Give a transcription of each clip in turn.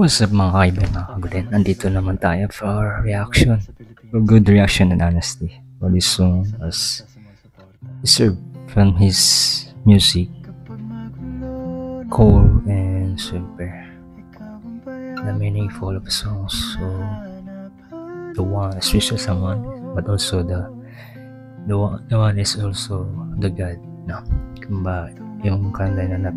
What's up mga kaibigan, mga kagulen? Nandito naman tayo for reaction. For good reaction and honesty. For this song as deserved from his music. Cool and super. The meaningful of songs. So the one, especially someone, but also the one is also the God. No? Kumba, yung kanta na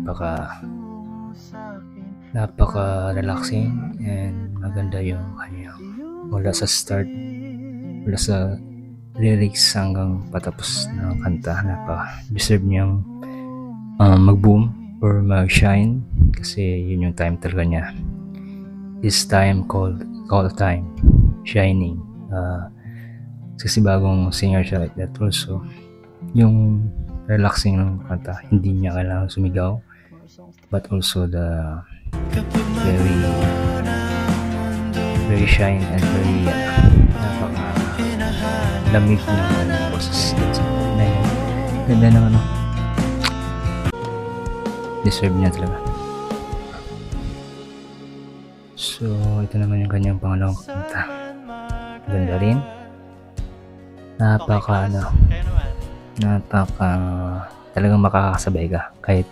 napaka-relaxing and maganda yung kanya mula sa start, mula sa lyrics hanggang patapos ng kanta. Napaka-deserve niyang mag-boom or mag-shine kasi yun yung time talaga niya. This time called time shining, kasi bagong singer siya like that. Also yung relaxing ng kanta, hindi niya kailangan sumigaw, but also the very shine and very napaka-lamig ng boses na yun. Ganda ng deserve niya talaga. So ito naman yung kanyang pangalawang kanta. Ganda rin. Napaka talagang makakasabay ka kahit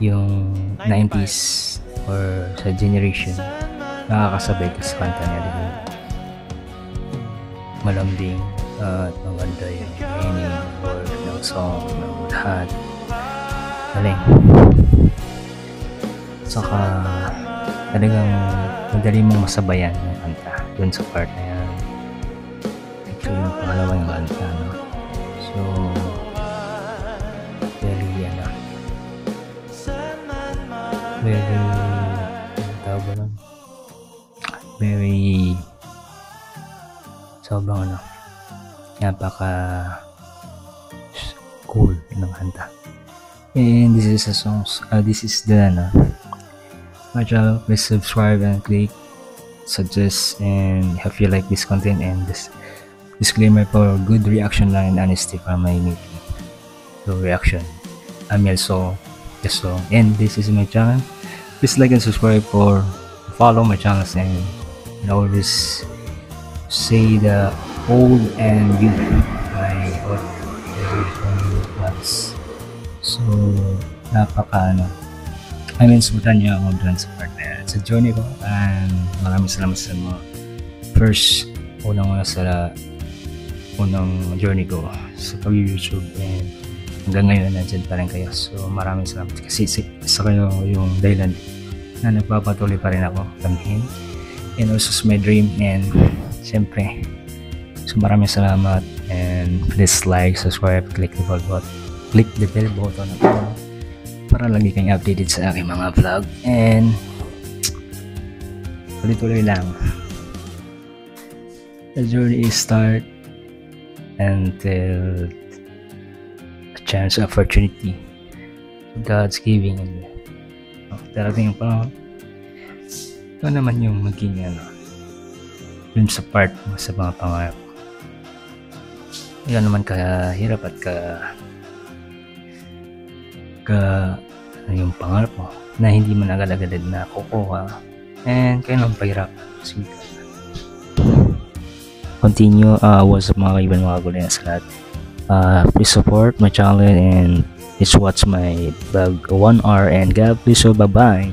yung 90s or sa generation, nakakasabay ka sa kanta niya, diba? Malambing at maganda yung meaning or ng song, ng lahat. Galing. Saka talagang madali mong masabayan yung kanta dun sa part na yan. Ito yung pangalawang kanta, no? So very sobrang napaka cool ng kanta. And this is a song, this is the my channel. Please subscribe and click suggest, and if you like this content, and this disclaimer for good reaction line and honesty from my meeting. So reaction, I'm also and this is my channel. Please like and subscribe for follow my channels, and always say the old and good my old ones. So supportan niyo ako dun sa part na yan, sa journey ko, and maraming salamat sa mga unang journey ko sa pag-YouTube, and hanggang ngayon nandiyan pa rin kayo. So maraming salamat kasi isa kayo yung dahilan na nagpapatuloy pa rin ako kamhin, and also sa my dream. And siyempre, so maraming salamat, and please like, subscribe, click the bell button para lagi kayong updated sa aking mga vlog, and tuloy-tuloy lang. The journey is start until a chance, opportunity God's giving, and darating yung panahon, ito naman yung maging dun sa part mo sa mga pangarap. Yan naman kahirap at yung pangarap mo na hindi mo agad-agad na kukuha, and kaya naman pahirap. Continue. What's up mga kaibigan, mga kagulen sa lahat. Please support my channel and please watch my vlog 1 hour, and God bless you. Bye bye.